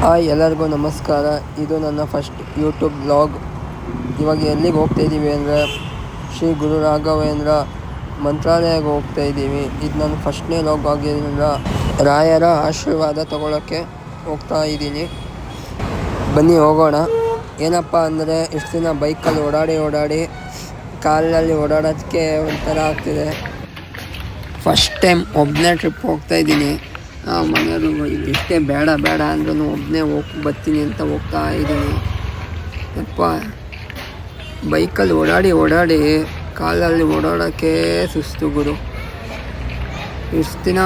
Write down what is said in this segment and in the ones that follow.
Hi, ಎಲ್ಲರಿಗೂ ನಮಸ್ಕಾರ. ಇದು ನನ್ನ ಫಸ್ಟ್ ಯೂಟ್ಯೂಬ್ ಬ್ಲಾಗ್. ಇವಾಗ ಎಲ್ಲಿಗೆ ಹೋಗ್ತಾಯಿದ್ದೀವಿ ಅಂದರೆ ಶ್ರೀ ಗುರು ರಾಘವೇಂದ್ರ ಮಂತ್ರಾಲಯಕ್ಕೆ ಹೋಗ್ತಾಯಿದ್ದೀವಿ. ಇದು ನನ್ನ ಫಸ್ಟ್ನೇ ಬ್ಲಾಗ್ ಆಗಿದ್ದರಿಂದ ರಾಯರ ಆಶೀರ್ವಾದ ತಗೊಳ್ಳೋಕ್ಕೆ ಹೋಗ್ತಾ ಇದ್ದೀನಿ. ಬನ್ನಿ ಹೋಗೋಣ. ಏನಪ್ಪ ಅಂದರೆ ಇಷ್ಟು ದಿನ ಬೈಕಲ್ಲಿ ಓಡಾಡಿ ಕಾಲಲ್ಲಿ ಓಡಾಡೋದಕ್ಕೆ ಒಂಥರ ಆಗ್ತಿದೆ. ಫಸ್ಟ್ ಟೈಮ್ ಒಬ್ಬನೇ ಟ್ರಿಪ್ ಹೋಗ್ತಾಯಿದ್ದೀನಿ. ಮನೆಯವರು ಎಷ್ಟೇ ಬೇಡ ಅಂದ್ರೂ ಒಬ್ಬನೇ ಬರ್ತೀನಿ ಅಂತ ಹೋಗ್ತಾ ಇದ್ದೀನಿ. ಯಪ್ಪ, ಬೈಕಲ್ಲಿ ಓಡಾಡಿ ಕಾಲಲ್ಲಿ ಓಡಾಡೋಕ್ಕೆ ಸುಸ್ತು ಗುರು. ಇಷ್ಟು ದಿನ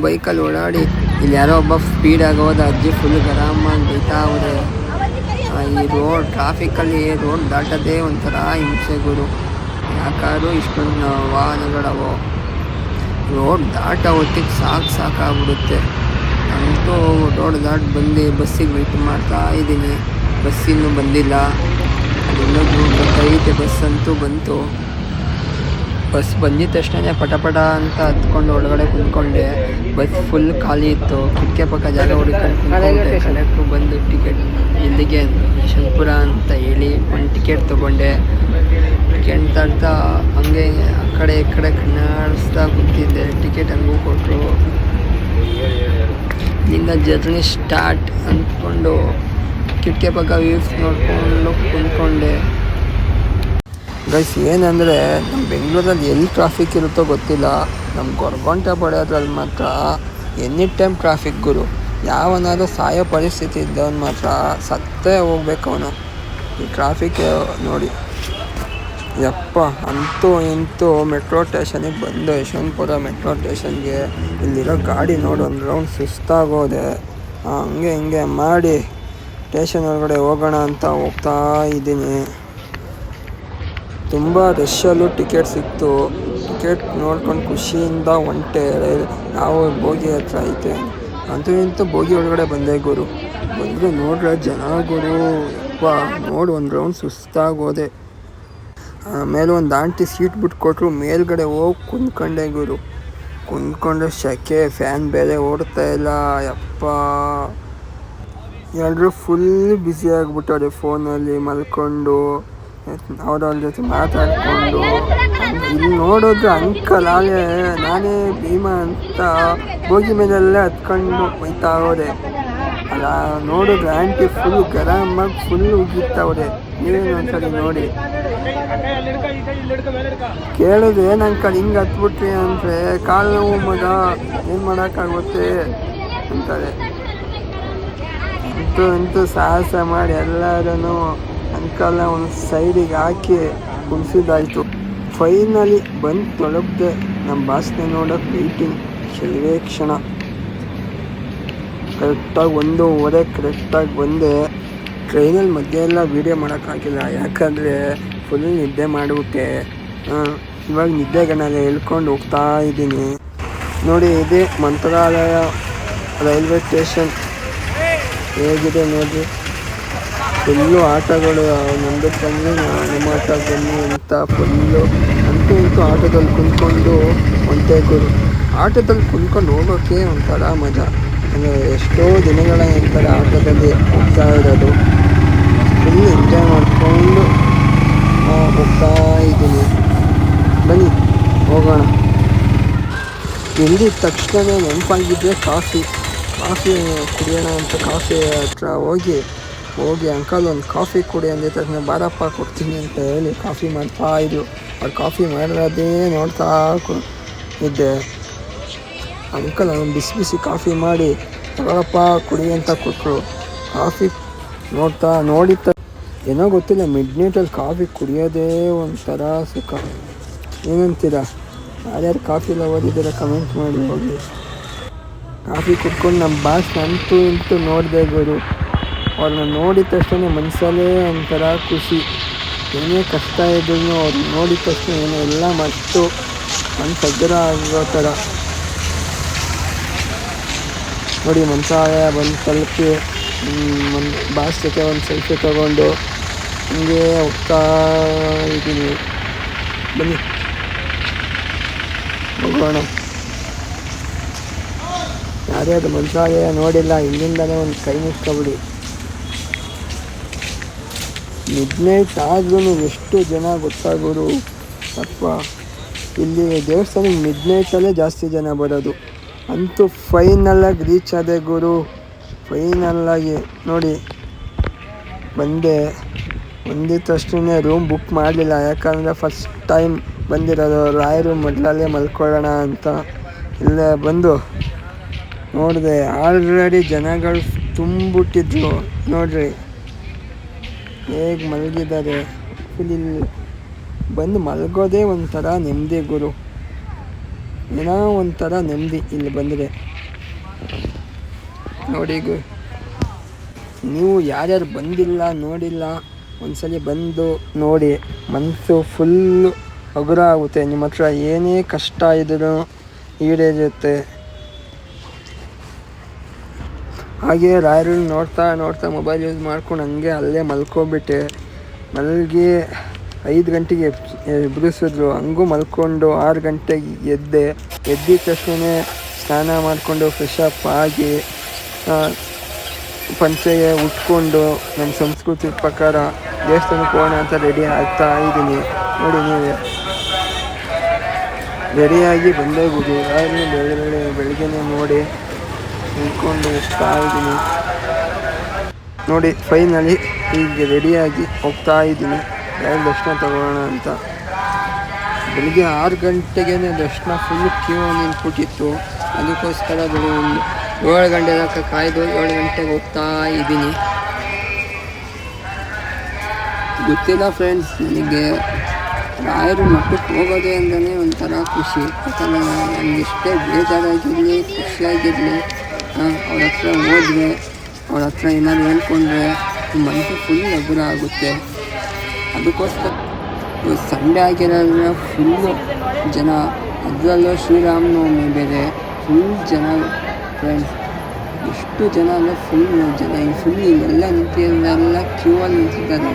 ಬೈಕಲ್ಲಿ ಓಡಾಡಿ ಇಲ್ಲಿ ಯಾರೋ ಒಬ್ಬ ಸ್ಪೀಡಾಗಿ ಹೋದ ಅಜ್ಜಿ ಫುಲ್ ಗರಾಮಾಗಿ ಬೈತಾ ಹೋದೆ. ಈ ಟ್ರಾಫಿಕ್ಕಲ್ಲಿ ರೋಡ್ ದಾಟೋದೇ ಒಂಥರ ಹಿಂಸೆ ಗುರು. ಯಾಕಾದ್ರೂ ಇಷ್ಟೊಂದು ವಾಹನಗಳವೋ, ರೋಡ್ ದಾಟೋ ಹೊತ್ತಿಗೆ ಸಾಕಾಗ್ಬಿಡುತ್ತೆ. ಅಂತೂ ರೋಡ್ ದಾಟಿ ಬಂದು ಬಸ್ಸಿಗೆ ವೆಯ್ಟ್ ಮಾಡ್ತಾ ಇದ್ದೀನಿ. ಬಸ್ ಇನ್ನೂ ಬಂದಿಲ್ಲ. ಇನ್ನೊಂದು ಬರ್ತೈತೆ. ಬಸ್ ಅಂತೂ ಬಂತು. ಬಸ್ ಬಂದಿದ್ದ ತಕ್ಷಣ ಪಟ ಅಂತ ಹತ್ಕೊಂಡು ಒಳಗಡೆ ಕುಂತ್ಕೊಂಡೆ. ಬಸ್ ಫುಲ್ ಖಾಲಿ ಇತ್ತು. ಕಿಟಕಿ ಪಕ್ಕ ಜಾಗ ಹುಡುಕೊಂಡು ಕಂಡಕ್ಟ್ರು ಬಂದು ಟಿಕೆಟ್ ಇಲ್ಲಿಗೆ ಯಶವಂತಪುರ ಅಂತ ಹೇಳಿ ಒಂದು ಟಿಕೆಟ್ ತೊಗೊಂಡೆ. ಟಿಕೆಟ್ ತರ್ತಾ ಹಂಗೆ ಆ ಕಡೆ ಈ ಕಡೆ ಕಣ್ಣಾಡಿಸ್ತಾ ಕೂತಿದ್ದೆ. ಟಿಕೆಟ್ ಹಂಗೂ ಕೊಟ್ಟರು. ಇಲ್ಲಿಂದ ಜರ್ನಿ ಸ್ಟಾರ್ಟ್ ಅಂದ್ಕೊಂಡು ಕಿಟಕಿ ಪಕ್ಕ ವ್ಯೂಸ್ ನೋಡಿಕೊಂಡು ಕುಂತ್ಕೊಂಡೆ. ಗೈಸ್, ಏನಂದರೆ ನಮ್ಮ ಬೆಂಗಳೂರಲ್ಲಿ ಎಲ್ಲಿ ಟ್ರಾಫಿಕ್ ಇರುತ್ತೋ ಗೊತ್ತಿಲ್ಲ. ನಮ್ಮ ಗೊರಗುಂಟೆ ಪಡೆಯೋದ್ರಲ್ಲಿ ಮಾತ್ರ ಎನಿ ಟೈಮ್ ಟ್ರಾಫಿಕ್ ಗುರು. ಯಾವನಾದ್ರೂ ಸಾಯೋ ಪರಿಸ್ಥಿತಿ ಇದ್ದವನು ಮಾತ್ರ ಸತ್ತೇ ಹೋಗ್ಬೇಕು ಅವನು. ಈ ಟ್ರಾಫಿಕ್ ನೋಡಿ. ಯಪ್ಪ, ಅಂತೂ ಇಂತೂ ಮೆಟ್ರೋ ಸ್ಟೇಷನಿಗೆ ಬಂದು ಯಶವಂತಪುರ ಮೆಟ್ರೋ ಸ್ಟೇಷನ್ಗೆ ಇಲ್ಲಿರೋ ಗಾಡಿ ನೋಡಿ ಒಂದು ರೌಂಡ್ ಸುಸ್ತಾಗೋದೆ. ಹಂಗೆ ಹಿಂಗೆ ಮಾಡಿ ಸ್ಟೇಷನ್ ಒಳಗಡೆ ಹೋಗೋಣ ಅಂತ ಹೋಗ್ತಾ ಇದ್ದೀನಿ. ತುಂಬ ರಶ್ಶಲ್ಲೂ ಟಿಕೆಟ್ ಸಿಕ್ತು. ಟಿಕೆಟ್ ನೋಡ್ಕೊಂಡು ಖುಷಿಯಿಂದ ಹೊಂಟೆ. ನಾವು ಬೋಗಿ ಹತ್ರ ಐತೆ ಅಂತೂ ಇಂತೂ ಬೋಗಿ ಒಳಗಡೆ ಬಂದೆ ಗುರು. ಬಂದರೆ ನೋಡ್ರೆ ಜನ ಗುರು. ನೋಡಿ ಒಂದು ರೌಂಡ್ ಸುಸ್ತಾಗೋದೆ. ಆಮೇಲೆ ಒಂದು ಆಂಟಿ ಸೀಟ್ ಬಿಟ್ಕೊಟ್ರು. ಮೇಲ್ಗಡೆ ಹೋಗಿ ಕುಂತ್ಕೊಂಡೆ ಗುರು. ಕುಂತ್ಕೊಂಡ್ರೆ ಸೆಕೆ, ಫ್ಯಾನ್ ಬೇರೆ ಓಡ್ತಾ ಇಲ್ಲ. ಯಪ್ಪ, ಎಲ್ಲರೂ ಫುಲ್ ಬ್ಯುಸಿ ಆಗಿಬಿಟ್ಟವ್ರೆ ಫೋನಲ್ಲಿ ಮಲ್ಕೊಂಡು, ಅವ್ರವ್ರ ಜೊತೆ ಮಾತಾಡಿಕೊಂಡು. ಇಲ್ಲಿ ನೋಡಿದ್ರೆ ಅಂಕಲ್ ನಾನೇ ಭೀಮಾ ಅಂತ ಬೋಗಿ ಮೇಲೆಲ್ಲ ಹತ್ಕೊಂಡು ಹೋಯ್ತಾ ಹೋದೆ. ಅಲ್ಲ, ನೋಡಿದ್ರೆ ಆಂಟಿ ಫುಲ್ ಗರಮಾಗಿ ಫುಲ್ ಉಗಿತಾವ್ರೆ. ನೀವೇನು ಒಂದ್ಸರಿ ನೋಡಿ. ಕೇಳಿದ್ರೆ ಏನು ಅಂಕಲ್ ಹಿಂಗೆ ಹತ್ಬಿಟ್ರಿ ಅಂದರೆ ಕಾಲು ನೋವು ಮಗ, ಏನು ಮಾಡೋಕ್ಕಾಗುತ್ತೆ ಅಂತಾರೆ. ಅಂತೂ ಸಾಹಸ ಮಾಡಿ ಎಲ್ಲರೂ ಅಂಕಲ್ನ ಒಂದು ಸೈಡಿಗೆ ಹಾಕಿ ಕುಣಿಸಿದಾಯಿತು. ಫೈನಲಿ ಬಂದು ತೊಳಗ್ದೆ. ನಮ್ಮ ಬಾಸ್ನ ನೋಡೋಕೆ ವೇಟಿಂಗ್. ಕೆಲವೇ ಕ್ಷಣ. ಕರೆಕ್ಟಾಗಿ 1:15 ಕರೆಕ್ಟಾಗಿ ಬಂದೆ. ಟ್ರೈನಲ್ಲಿ ಮಧ್ಯೆ ಎಲ್ಲ ವೀಡಿಯೋ ಮಾಡೋಕ್ಕಾಗಿಲ್ಲ, ಯಾಕಂದರೆ ಫುಲ್ ನಿದ್ದೆ ಮಾಡಿಬಿಟ್ಟೆ. ಇವಾಗ ನಿದ್ದೆಗಣ್ಣಲ್ಲಿ ಹೇಳ್ಕೊಂಡು ಹೋಗ್ತಾ ಇದ್ದೀನಿ ನೋಡಿ. ಇದೇ ಮಂತ್ರಾಲಯ ರೈಲ್ವೆ ಸ್ಟೇಷನ್ ಹೇಗಿದೆ ನೋಡಿ. ಫುಲ್ಲು ಆಟೋಗಳು. ಮುಂದಕ್ಕೆ ಬನ್ನಿ, ನಮ್ಮ ಆಟೋಗೆ ಬನ್ನಿ ಅಂತ ಫುಲ್ಲು. ಅಂತೂ ಇಂತೂ ಆಟೋದಲ್ಲಿ ಕುಂತ್ಕೊಂಡು ಹೊಂಟೇಗುರು. ಆಟೋದಲ್ಲಿ ಕುಂತ್ಕೊಂಡು ಹೋಗೋಕ್ಕೆ ಒಂಥರ ಮಜಾ. ಅಂದರೆ ಎಷ್ಟೋ ದಿನಗಳ ನಂತರ ಆಟೋದಲ್ಲಿ ಹೋಗ್ತಾ ಇರೋದು. ಫುಲ್ ಎಂಜಾಯ್ ಮಾಡಿಕೊಂಡು ಹೋಗ್ತಾ ಇದ್ದೀನಿ. ಬನ್ನಿ ಹೋಗೋಣ. ಇಲ್ಲಿದ್ದ ತಕ್ಷಣ ನೆನಪಾಗಿದ್ದರೆ ಕಾಫಿ ಕುಡಿಯೋಣ ಅಂತ ಕಾಫಿ ಹತ್ರ ಹೋಗಿ ಅಂಕಲ್ ಒಂದು ಕಾಫಿ ಕುಡಿ ಅಂದಿದ ತಕ್ಷಣ ಬಾರಪ್ಪ ಕೊಡ್ತೀನಿ ಅಂತ ಹೇಳಿ ಕಾಫಿ ಮಾಡ್ತಾಯಿದ್ರು. ಅವ್ರು ಕಾಫಿ ಮಾಡೋದೇ ನೋಡ್ತಾ ಇದ್ದೆ. ಅಂಕಲ್ ಬಿಸಿ ಕಾಫಿ ಮಾಡಿ ತಗೊಳಪ್ಪ ಕುಡಿ ಅಂತ ಕೊಟ್ಟರು. ಕಾಫಿ ನೋಡಿದ ಏನೋ ಗೊತ್ತಿಲ್ಲ, ಮಿಡ್ನೈಟಲ್ಲಿ ಕಾಫಿ ಕುಡಿಯೋದೇ ಒಂಥರ ಸುಖ. ಏನಂತೀರಾ? ಯಾರ್ಯಾರು ಕಾಫಿ ಓದಿದ್ದೀರ ಕಮೆಂಟ್ ಮಾಡಿ ಹೋಗಿ. ಕಾಫಿ ಕುಡ್ಕೊಂಡು ನಮ್ಮ ಬಾಸ್ ಅಂತೂ ಇಂತೂ ನೋಡಿದೆ ಗುರು. ಅವ್ರನ್ನ ನೋಡಿದ ತಕ್ಷಣ ಮನಸ್ಸಲ್ಲೇ ಒಂಥರ ಖುಷಿ. ಏನೇ ಕಷ್ಟ ಇದ್ರೂ ಅವ್ರು ನೋಡಿದ ತಕ್ಷಣ ಏನೋ ಎಲ್ಲ ಮರೆತು ಮನಸ್ಸು ಹಗುರ ಆಗೋ ಥರ ನೋಡಿ. ಮಂತ್ರಾಲಯ ಬಂದು ತಲುಪಿ ಬಾಸ್ ಜೊತೆ ಒಂದು ಸೆಲ್ಫಿ ತೊಗೊಂಡು ಹಂಗೆ ಹೋಗ್ತಾ ಇದ್ದೀನಿ. ಬನ್ನಿ ಹೋಗೋಣ. ಯಾರ್ಯಾರು ಮಂತ್ರಾಲಯ ನೋಡಿಲ್ಲ ಇಲ್ಲಿಂದಲೇ ಒಂದು ಕೈ ಮುಚ್ಕೊಬಿಡಿ. ಮಿಡ್ನೈಟ್ ಆದ್ರೂ ಎಷ್ಟು ಜನ ಗೊತ್ತಾಗೋರು ಅಪ್ಪ. ಇಲ್ಲಿ ದೇವಸ್ಥಾನಕ್ಕೆ ಮಿಡ್ನೈಟಲ್ಲೇ ಜಾಸ್ತಿ ಜನ ಬರೋದು. ಅಂತೂ ಫೈನಲ್ಲಾಗಿ ರೀಚ್ ಆದೆ ಗುರು. ಫೈನಲ್ಲಾಗಿ ನೋಡಿ ಬಂದೆ. ಬಂದಿದ ತಕ್ಷಣ ರೂಮ್ ಬುಕ್ ಮಾಡಲಿಲ್ಲ, ಯಾಕಂದರೆ ಫಸ್ಟ್ ಟೈಮ್ ಬಂದಿರೋದು. ರಾಯರು ಮೊದಲಲ್ಲೇ ಮಲ್ಕೊಳ್ಳೋಣ ಅಂತ ಇಲ್ಲೇ ಬಂದು ನೋಡಿದೆ. ಆಲ್ರೆಡಿ ಜನಗಳು ತುಂಬಿಟ್ಟಿದ್ರು ನೋಡ್ರಿ ಹೇಗೆ ಮಲಗಿದ್ದಾರೆ. ಫುಲ್ ಇಲ್ಲಿ ಬಂದು ಮಲಗೋದೇ ಒಂಥರ ನೆಮ್ಮದಿ ಗುರು. ಏನೋ ಒಂಥರ ನೆಮ್ಮದಿ ಇಲ್ಲಿ ಬಂದರೆ. ನೋಡಿ ನೀವು ಯಾರ್ಯಾರು ಬಂದಿಲ್ಲ ನೋಡಿಲ್ಲ ಒಂದ್ಸಲಿ ಬಂದು ನೋಡಿ, ಮನಸ್ಸು ಫುಲ್ಲು ಹಗುರ ಆಗುತ್ತೆ. ನಿಮ್ಮ ಹತ್ರ ಏನೇ ಕಷ್ಟ ಇದ್ರೂ ಈಡೇರುತ್ತೆ. ಹಾಗೆ ರಾಯರು ನೋಡ್ತಾ ನೋಡ್ತಾ ಮೊಬೈಲ್ ಯೂಸ್ ಮಾಡ್ಕೊಂಡು ಹಂಗೆ ಅಲ್ಲೇ ಮಲ್ಕೊಬಿಟ್ಟೆ. ಮಲಗಿ 5 ಗಂಟೆಗೆ ಎಬ್ಬಿಸಿದ್ರು. ಹಂಗೂ ಮಲ್ಕೊಂಡು 6 ಗಂಟೆಗೆ ಎದ್ದಿದ ತಕ್ಷಣ ಸ್ನಾನ ಮಾಡಿಕೊಂಡು ಫ್ರೆಶ್ ಅಪ್ ಆಗಿ ಪಂಚೆಗೆ ಉಟ್ಕೊಂಡು ನಮ್ಮ ಸಂಸ್ಕೃತಿ ಪ್ರಕಾರ ದೇವಸ್ಥಾನಕ್ಕೆ ಹೋಗೋಣ ಅಂತ ರೆಡಿ ಆಗ್ತಾ ಇದ್ದೀನಿ. ನೋಡಿ ನೀವೇ ರೆಡಿಯಾಗಿ ಬಂದೇ ಬಿಡಿ. ಬೆಳಗ್ಗೆನೇ ನೋಡಿ ನಿಂತ್ಕೊಂಡು ಹೋಗ್ತಾ ಇದ್ದೀನಿ. ನೋಡಿ ಫೈನಲಿ ಈಗ ರೆಡಿಯಾಗಿ ಹೋಗ್ತಾ ಇದ್ದೀನಿ ದರ್ಶನ ತಗೊಳ್ಳೋಣ ಅಂತ. ಬೆಳಿಗ್ಗೆ 6 ಗಂಟೆಗೆ ದರ್ಶನ ಫುಲ್ ಕ್ಯೂ ನಿಂತ್ಬಿಟ್ಟಿತ್ತು. ಅದಕ್ಕೋಸ್ಕರ ಒಂದು 7 ಗಂಟೆ ತನಕ ಕಾಯ್ದು 7 ಗಂಟೆಗೆ ಹೋಗ್ತಾ ಇದ್ದೀನಿ. ಗೊತ್ತಿಲ್ಲ ಫ್ರೆಂಡ್ಸ್, ನನಗೆ ರಾಯರು ಮಠಕ್ಕೆ ಹೋಗೋದೇ ಅಂತಲೇ ಒಂಥರ ಖುಷಿ. ಯಾಕಂದರೆ ನನಗೆ ಎಷ್ಟೇ ಬೇಜಾರಾಗಿರಲಿ ಖುಷಿಯಾಗಿರಲಿ ಅವ್ರ ಹತ್ರ ಹೋದರೆ, ಅವ್ರ ಹತ್ರ ಏನಾದ್ರು ಹೇಳ್ಕೊಂಡ್ರೆ ಮನಸ್ಸು ಫುಲ್ ಹಗುರ ಆಗುತ್ತೆ. ಅದಕ್ಕೋಸ್ಕರ ಸಂಡೇ ಆಗಿರೋದ್ರೆ ಫುಲ್ಲು ಜನ, ಅದರಲ್ಲೂ ಶ್ರೀರಾಮನವಮಿ ಬೇರೆ ಫುಲ್ ಜನ ಫ್ರೆಂಡ್ಸ್. ಎಷ್ಟು ಜನ ಅಂದರೆ ಫುಲ್ ಜನ. ಫುಲ್ ಇಲ್ಲೆಲ್ಲ ನಿಂತಿರೋರೆಲ್ಲ ಕ್ಯೂ ಅಲ್ಲಿ ನಿಂತಿದ್ದಾರೆ.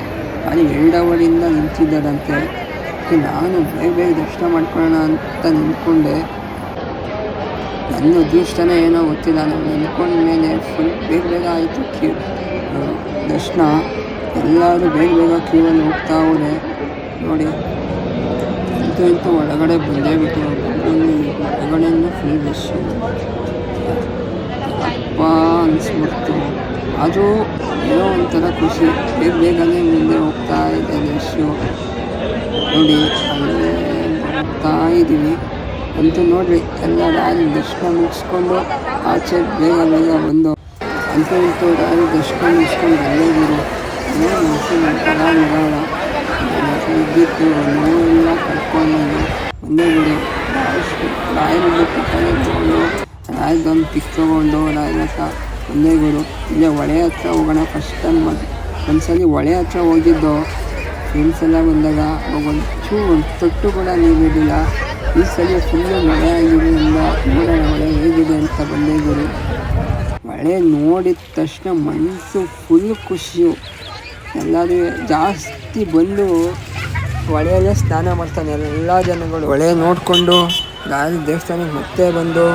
ಅಲ್ಲಿ 2 ಅವರಿಂದ ನಿಂತಿದ್ದಾರಂತೆ. ನಾನು ಬೇಗ ದರ್ಶನ ಮಾಡ್ಕೊಳ್ಳೋಣ ಅಂತ ನಿಂತ್ಕೊಂಡೆ. ನನ್ನ ಅದೃಷ್ಟನೇ ಏನೋ ಗೊತ್ತಿಲ್ಲ. ನಾನು ನಿಂತ್ಕೊಂಡ್ಮೇಲೆ ಫುಲ್ ಬೇಗ ಆಯಿತು ದರ್ಶನ. ಎಲ್ಲರೂ ಬೇಗ ಕ್ಯೂವಲ್ಲಿ ಹೋಗ್ತಾ ಹೋದೆ. ನೋಡಿ ಇಂತೂ ಒಳಗಡೆ ಬಂದೇ ಬಿಟ್ಟು ಒಳಗಡೆಯಿಂದ ಫುಲ್ ರಶ್ಶು ಅಪ್ಪ ಅನಿಸ್ಬಿಡ್ತು. ಆದರೂ ಏನೋ ಒಂಥರ ಖುಷಿ. ಬೇಗನೆ ಮುಂದೆ ಹೋಗ್ತಾ ಇದೆ ರಶ್ಶು. ನೋಡಿ ಅಲ್ಲೇ ಹೋಗ್ತಾ ಇದ್ದೀವಿ. ಅಂತೂ ನೋಡ್ರಿ ಎಲ್ಲ ರಾಯರ ದರ್ಶನ ಮುಗಿಸ್ಕೊಂಡು ಆಚೆ ಬೇಗ ಬಂದು ಅಂತೂ ರಾಯರ ದರ್ಶನ ಮುಗಿಸ್ಕೊಂಡು ಬಂದಿದ್ದೀವಿ. ಮನಸ್ಸು ಒಂಥರ ನಿರಾಳ. ಇದ್ದಿತ್ತು ನೋವೆಲ್ಲ ಕರ್ಕೊಂಡು ಒಂದೇ ಬಿಡು. ರಾಯರದ್ದು ತಗೊಂಡು ರಾಯರದೊಂದು ಪಿಕ್ ತೊಗೊಂಡು ರಾಯರ ಹತ್ರ ಒಂದೇ ಗುರು ಇಲ್ಲೇ ಹೊಳೆ ಹತ್ರ ಹೋಗೋಣ. ಫಸ್ಟ್ ಟೈಮ್ ಒಂದ್ಸಲಿ ಹೊಳೆ ಹತ್ರ ಹೋಗಿದ್ದು ಫ್ರೆಂಡ್ಸ್ ಎಲ್ಲ ಬಂದಾಗ ಒಂದು ತೊಟ್ಟು ಕೂಡ ನೀರಿರಲಿಲ್ಲ. ಈ ಸಲ ಫುಲ್ಲು ಮಳೆ ಆಗಿರೋದ್ರಿಂದ ನೋಡೋಣ ಹೊಳೆ ಹೇಗಿದೆ ಅಂತ ಬಂದೇ ಗುರು. ಮಳೆ ನೋಡಿದ ತಕ್ಷಣ ಮನಸ್ಸು ಫುಲ್ ಖುಷಿಯು. ಎಲ್ಲರೂ ಜಾಸ್ತಿ ಬಂದು ಹೊಳೆಯಲ್ಲೇ ಸ್ನಾನ ಮಾಡ್ತಾನೆ ಎಲ್ಲ ಜನಗಳು. ಹೊಳೆ ನೋಡಿಕೊಂಡು ರಾಯರ ದೇವಸ್ಥಾನಕ್ಕೆ ಮತ್ತೆ ಬಂದು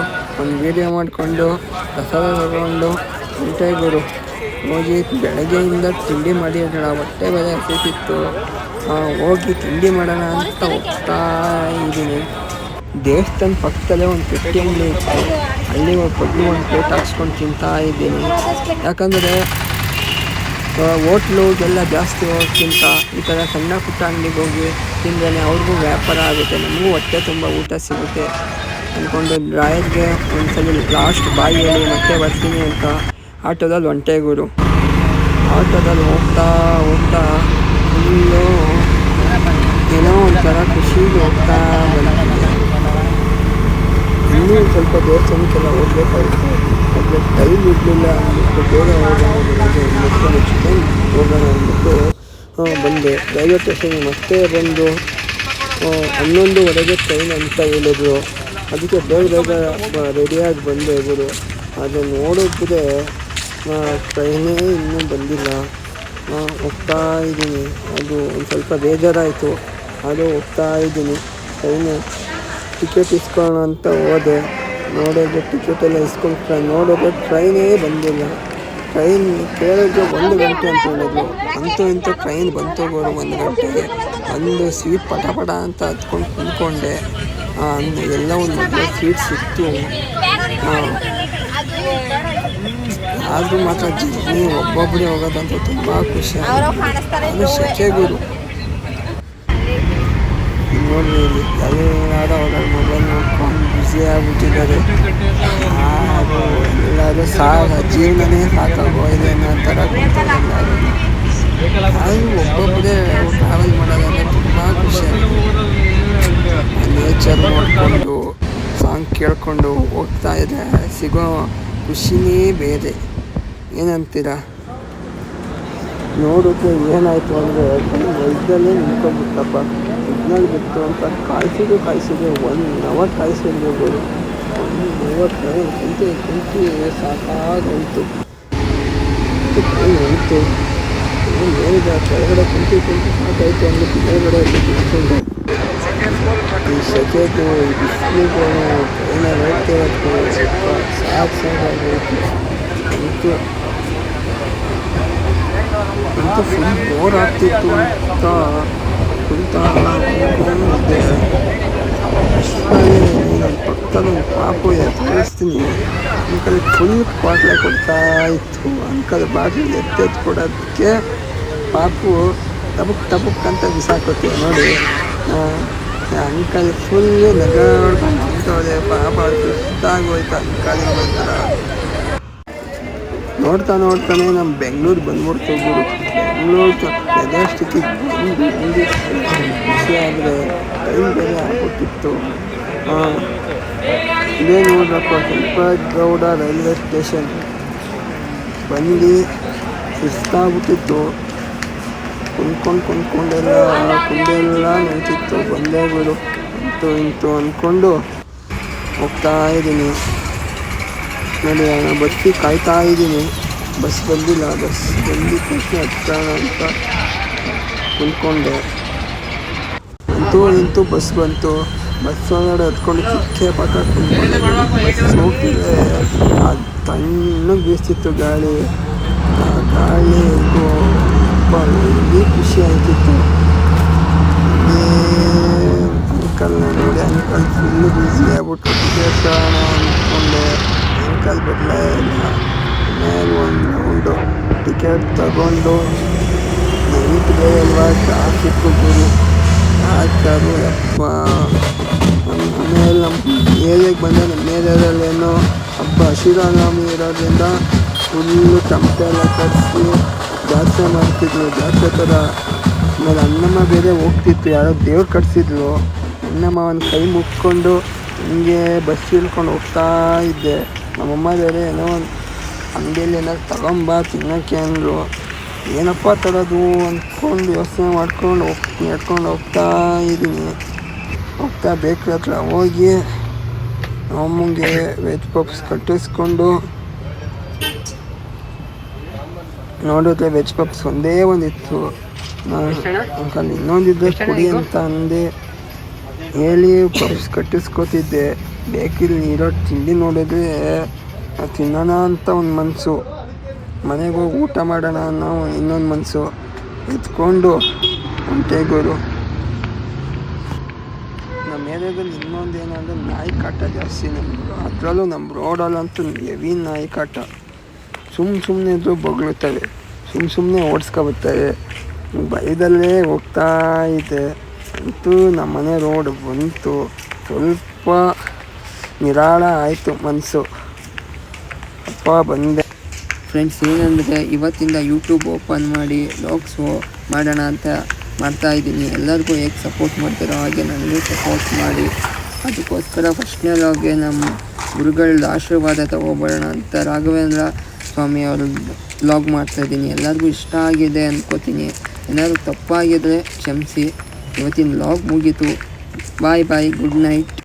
ಒಂದು ವೀಡಿಯೋ ಮಾಡಿಕೊಂಡು ಪ್ರಸಾದ ತಗೊಂಡು ಗುರು ಹೋಗಿ ಬೆಳಗ್ಗೆಯಿಂದ ತಿಂಡಿ ಮಾಡಿ ಹೊಟ್ಟೆ ಬೇರೆ ಹಸಿತಿತ್ತು. ಹೋಗಿ ತಿಂಡಿ ಮಾಡೋಣ ಅಂತ ಹೋಗ್ತಾ ಇದ್ದೀನಿ. ದೇವಸ್ಥಾನ ಪಕ್ಕದಲ್ಲೇ ಒಂದು ಪೆಟ್ಟಿ ಅಂಗಡಿ ಇತ್ತು. ಅಲ್ಲಿ ಒಂದು ಪ್ಲೇಟ್ ಹಾಕ್ಸ್ಕೊಂಡು ತಿಂತಾ ಇದ್ದೀನಿ. ಯಾಕಂದರೆ ಹೋಟ್ಲುಗೆಲ್ಲ ಜಾಸ್ತಿ ಹೋಗೋಕ್ಕಿಂತ ಈ ಥರ ಸಣ್ಣ ಪುಟ್ಟ ಅಂಗಡಿಗೆ ಹೋಗಿ ತಿಂದರೆ ಅವ್ರಿಗೂ ವ್ಯಾಪಾರ ಆಗುತ್ತೆ, ನಮಗೂ ಹೊಟ್ಟೆ ತುಂಬ ಊಟ ಸಿಗುತ್ತೆ ಅಂದ್ಕೊಂಡು ರಾಯರ್ಗೆ ಒಂದ್ಸಲ ಲಾಸ್ಟ್ ಬಾಯಿ ಹೇಳಿ ಮತ್ತೆ ಬರ್ತೀನಿ ಅಂತ ಆಟೋದಲ್ಲಿ ಹೊಂಟೆ ಗುರು. ಆಟೋದಲ್ಲಿ ಹೋಗ್ತಾ ಫುಲ್ಲು ಏನೋ ಒಂಥರ ಖುಷಿಗೆ ಹೋಗ್ತಾ ಬಂದಿದ್ದೆ. ಇನ್ನೂ ಸ್ವಲ್ಪ ದೇವಸ್ಥಾನಕ್ಕೆಲ್ಲ ಹೋಗ್ಬೇಕಾಗಿತ್ತು. ಆದರೆ ಟೈಮ್ ಇರಲಿಲ್ಲ ಅಂದ್ಬಿಟ್ಟು ಬೇಗ ಹೋಗೋಣ ಅಂದ್ಬಿಟ್ಟು ಬಂದೆ. ರೈಲ್ವೆ ಸ್ಟೇಷನ್ಗೆ ಮತ್ತೆ ಬಂದು 11:15 ಟ್ರೈನ್ ಅಂತ ಹೇಳಿದ್ರು. ಅದಕ್ಕೆ ಬೇಗ ರೆಡಿಯಾಗಿ ಬಂದೆ ಗುರು. ಅದು ನೋಡಿದ್ರೆ ಟ್ರೈನೇ ಇನ್ನೂ ಬಂದಿಲ್ಲ. ಹೋಗ್ತಾ ಇದ್ದೀನಿ. ಅದು ಒಂದು ಸ್ವಲ್ಪ ಬೇಜಾರಾಯಿತು. ಅದು ಹೋಗ್ತಾ ಇದ್ದೀನಿ. ಟ್ರೈನು ಟಿಕೆಟ್ ಇಸ್ಕೊಳ್ಳೋಣ ಅಂತ ಹೋದೆ. ನೋಡೋದು ಟಿಕೆಟ್ ಎಲ್ಲ ಇಸ್ಕೊಂಡು ನೋಡೋದು ಟ್ರೈನೇ ಬಂದಿಲ್ಲ. ಟ್ರೈನ್ ಕೇಳಿದ್ರೆ 1 ಗಂಟೆ ಅಂತ ಹೇಳಿದ್ರು. ಅಂತೂ ಇಂತೂ ಟ್ರೈನ್ ಬಂತು ಗೋರು 1 ಗಂಟೆಗೆ. ಒಂದು ಸೀಟ್ ಪಟ ಅಂತ ಹತ್ಕೊಂಡು ಕುಂತ್ಕೊಂಡೆ. ಎಲ್ಲ ಒಂದು ಮೊದಲು ಸೀಟ್ ಸಿಕ್ತು. ಆದರೂ ಮಾತ್ರ ಜರ್ನಿ ಒಬ್ಬೊಬ್ಬರೇ ಹೋಗೋದಂತೂ ತುಂಬ ಖುಷಿ. ಅದು ಸೆಕೆಗುರು ನೋಡ್ರಿ, ಇಲ್ಲಿ ಎಲ್ಲರೂ ಅವ್ರ ಮೊಬೈಲ್ ನೋಡ್ಕೊಂಡು ಬ್ಯುಸಿ ಆಗಿಬಿಟ್ಟಿದ್ದಾರೆ. ಅದು ಎಲ್ಲರೂ ಜೀವನನೇ ಸಾಕಾಗೋಗಿದೆ ಅನ್ನೋ ಥರ ಕೂತ್ಕೊಂಡಿದ್ದಾರೆ. ಅದು ಒಬ್ಬೊಬ್ಬರೇ ಟ್ರಾವೆಲ್ ಮಾಡೋದಂದ್ರೆ ತುಂಬ ಖುಷಿ ಆಗುತ್ತೆ. ನೇಚರ್ ನೋಡಿಕೊಂಡು ಸಾಂಗ್ ಕೇಳಿಕೊಂಡು ಹೋಗ್ತಾ ಇದ್ರೆ ಸಿಗೋ ಖುಷಿನೇ ಬೇರೆ. ಏನಂತೀರ? ನೋಡಿದ್ರೆ ಏನಾಯಿತು ಅಂದರೆ ವೈದ್ಯಲ್ಲೇ ನಿಂತ್ಕೊಂಡ್ಬಿಟ್ಟಪ್ಪ. ಸಿಗ್ನಲ್ ಬಿತ್ತು ಅಂತ ಕಾಯಿಸಿದ್ರು 1 ಅವರ್ ಕಾಯಿಸಿರ್ಬೋದು. 1 ಅವರ್ ಟ್ರೈನ್ ಕುಂತು ಸಾಕಾಗೋಯ್ತು. ಹೋಯ್ತು ಮೇಲಿದೆ ಕೆಳಗಡೆ ಕುಂತು ಸಾಕಾಯ್ತು ಅಂದ್ಬಿಟ್ಟು ಮೇಲ್ಗಡೆ ನಿಂತ್ಕೊಂಡು ಈ ಸೆಕೆಗೂ ಈ ಬಿಸಿಲಿಗೂ ಟ್ರೈನಲ್ಲಿ ಹೋಗ್ತಿರೋದಕ್ಕೂ ಸಾಕಾಗೋಯ್ತು. ಅಂತೂ ಫುಲ್ ಬೋರ್ ಆಗ್ತಿತ್ತು ಅಂತ ಕುಂತಿದ್ದೆ. ಪಕ್ಕದಲ್ಲಿ ಒಂದು ಪಾಪು ತೋರಿಸ್ತೀನಿ. ಅಂಕಲ್ ಫುಲ್ ಬಾಟ್ಲೆ ಕೊಡ್ತಾ ಇತ್ತು. ಅಂಕಲ್ ಬಾಟ್ಲಿ ಎತ್ತೆತ್ತು ಕೊಡೋದಕ್ಕೆ ಪಾಪು ಟಬುಕ್ ಅಂತ ಬಿಸಾಕೋತೀವಿ ನೋಡಿ. ಅಂಕಲ್ ಫುಲ್ಲು ನಗಾಡ್ಕೊಂಡು ನಿಂತವ್ರೆ. ಪಾಪ ಸುಸ್ತಾಗೋಯ್ತು ಅಂಕಲಿಗೆ ಒಂಥರ. ನೋಡ್ತಾನೆ ನಮ್ಮ ಬೆಂಗಳೂರು ಬಂದ್ಬಿಡ್ತು ಗುರು. ಬೆಂಗಳೂರು ಮೆಜೆಸ್ಟಿಕ್ಕಿಗೆ ಬಂದು ಖುಷಿ ಆದರೆ ಟೈಮ್ ಬೇರೆ ಆಗ್ಬಿಟ್ಟಿತ್ತು. ಇದೇ ನೋಡ್ರಪ್ಪ ಕೆಂಪೇಗೌಡ ರೈಲ್ವೆ ಸ್ಟೇಷನ್ ಬಂದು ಸುಸ್ತಾಗ್ಬಿಟ್ಟಿತ್ತು. ಕುಂಡೆಲ್ಲ ನಿಂತಿತ್ತು. ಬಂದೇ ಬಿಡು ಇಂತು ಅಂದ್ಕೊಂಡು ಹೋಗ್ತಾ ಇದ್ದೀನಿ. ನೋಡಿ ಬಸ್ಸಿಗೆ ಕಾಯ್ತಾ ಇದ್ದೀನಿ. ಬಸ್ ಬಂದಿಲ್ಲ. ಬಸ್ ಬಂದಿದ್ದ ತಕ್ಷಣ ಹತ್ತೋಣ ಅಂತ ಕುಂತ್ಕೊಂಡೆ. ಅಂತೂ ಬಸ್ ಬಂತು. ಬಸ್ ಒಳಗಡೆ ಹತ್ಕೊಂಡು ಕಿಕ್ಕೆ ಪಕ್ಕ ಕುಂತ್ಕೊಂಡೆ. ಬಸ್ ಹೋಗ್ತಿದ್ರೆ ತಣ್ಣಗೆ ಬೀಸ್ತಿತ್ತು ಗಾಳಿ. ಇಲ್ಲಿ ಖುಷಿ ಆಯ್ತಿತ್ತು. ಅಂಕಲ್ನ ನೋಡಿ, ಅಂಕಲ್ ಫುಲ್ಲು ಬ್ಯುಸಿ ಆಗ್ಬಿಟ್ಟು ಟಿಕೆಟ್ ಅಂದ್ಕೊಂಡೆ. ಅಂಕಲ್ ಬದಲೇ ಇಲ್ಲ. ಮೇಲೆ ಒಂದು ರೌಂಡು ಟಿಕೆಟ್ ತಗೊಂಡು ನೈಟ್ಗೆ ಅಲ್ವಾ ಟ್ರಾಫಿಕ್ಕು ಗುರು ಯಾಕಾದ್ರು ಯಪ್ಪ. ಆಮೇಲೆ ನಮ್ಮ ಏರಿಯಾಗೆ ಬಂದರೆ ನಮ್ಮ ಏರಿಯಾದಲ್ಲೇನೋ ಹಬ್ಬ ಶ್ರೀರಾಮನವಮಿ ಇರೋದ್ರಿಂದ ಫುಲ್ಲು ಟಮಟೆ ಎಲ್ಲ ಕಡಿಸಿ ಜಾತ್ರೆ ಮಾಡ್ತಿದ್ರು. ಜಾತ್ರೆ ಥರ. ಆಮೇಲೆ ಅಣ್ಣಮ್ಮ ಬೇರೆ ಹೋಗ್ತಿತ್ತು. ಯಾರೋ ದೇವ್ರು ಕಟ್ಸಿದ್ರು. ಅಣ್ಣಮ್ಮ ಒಂದು ಕೈ ಮುಕ್ಕೊಂಡು ಹಿಂಗೆ ಬಸ್ ಇಳ್ಕೊಂಡು ಹೋಗ್ತಾ ಇದ್ದೆ. ನಮ್ಮಮ್ಮ ಬೇರೆ ಏನೋ ಒಂದು ಅಂಗಡಿಯಲ್ಲಿ ಏನಾದ್ರು ತಗೊಂಬ ತಿನ್ನೋಕ್ಕೆ ಅಂದರು. ಏನಪ್ಪ ತರೋದು ಅಂದ್ಕೊಂಡು ಯೋಚನೆ ಮಾಡ್ಕೊಂಡು ನಡ್ಕೊಂಡು ಹೋಗ್ತಾ ಇದ್ದೀನಿ. ಹೋಗ್ತಾ ಬೇಕ್ರಿ ಹತ್ರ ಹೋಗಿ ನಮ್ಮಂಗೆ ವೆಜ್ ಪಪ್ಸ್ ಕಟ್ಟಿಸ್ಕೊಂಡು ನೋಡಿದ್ರೆ ವೆಜ್ ಪಪ್ಸ್ ಒಂದೇ ಒಂದಿತ್ತು. ಅಂಕಲ್ ಇನ್ನೊಂದಿದ್ದರೆ ಕೊಡಿ ಅಂತ ಅಂದೆ. ಹೇಳಿ ಪಪ್ಸ್ ಕಟ್ಟಿಸ್ಕೊತಿದ್ದೆ. ಬೇಕಿಲ್ಲಿ ಇರೋ ತಿಂಡಿ ನೋಡಿದ್ರೆ ತಿನ್ನೋಣ ಅಂತ ಒಂದು ಮನಸ್ಸು, ಮನೆಗೆ ಹೋಗಿ ಊಟ ಮಾಡೋಣ ಅನ್ನೋ ಇನ್ನೊಂದು ಮನಸ್ಸು. ಎತ್ಕೊಂಡು ಹೊಂಟೆಗೋರು. ನಮ್ಮ ಏರಿಯಾದಲ್ಲಿ ಇನ್ನೊಂದು ಏನಂದರೆ ನಾಯಿ ಕಾಟ ಜಾಸ್ತಿ ನಮ್ಮದು. ಅದರಲ್ಲೂ ನಮ್ಮ ರೋಡಲ್ಲಂತೂ ಹೆವಿ ನಾಯಿ ಕಾಟ. ಸುಮ್ಮನೆ ಇದ್ರೂ ಬೊಗಳುತ್ತವೆ, ಸುಮ್ಮನೆ ಓಡಿಸ್ಕೊಬರ್ತವೆ. ಬೈದಲ್ಲೇ ಹೋಗ್ತಾ ಇದೆ. ಅಂತೂ ನಮ್ಮ ಮನೆ ರೋಡ್ ಬಂತು. ಸ್ವಲ್ಪ ನಿರಾಳ ಆಯಿತು ಮನಸ್ಸು. ಅಪ್ಪ ಬಂದೆ. ಫ್ರೆಂಡ್ಸ್, ಏನಂದರೆ ಇವತ್ತಿಂದ ಯೂಟ್ಯೂಬ್ ಓಪನ್ ಮಾಡಿ ವ್ಲಾಗ್ಸು ಮಾಡೋಣ ಅಂತ ಮಾಡ್ತಾಯಿದ್ದೀನಿ. ಎಲ್ಲರಿಗೂ ಹೇಗೆ ಸಪೋರ್ಟ್ ಮಾಡ್ತಾರೋ ಹಾಗೆ ನನಗೂ ಸಪೋರ್ಟ್ ಮಾಡಿ. ಅದಕ್ಕೋಸ್ಕರ ಫಸ್ಟ್ನೇ ವ್ಲಾಗ್ಗೆ ನಮ್ಮ ಗುರುಗಳ ಆಶೀರ್ವಾದ ತಗೊಬರೋಣ ಅಂತ ರಾಘವೇಂದ್ರ ಸ್ವಾಮಿ ಅವರು ವ್ಲಾಗ್ ಮಾಡ್ತಾಯಿದ್ದೀನಿ. ಎಲ್ಲರಿಗೂ ಇಷ್ಟ ಆಗಿದೆ ಅಂದ್ಕೋತೀನಿ. ಏನಾದರೂ ತಪ್ಪಾಗಿದ್ದರೆ ಕ್ಷಮಿಸಿ. ಇವತ್ತಿನ ವ್ಲಾಗ್ ಮುಗೀತು. Bye good night.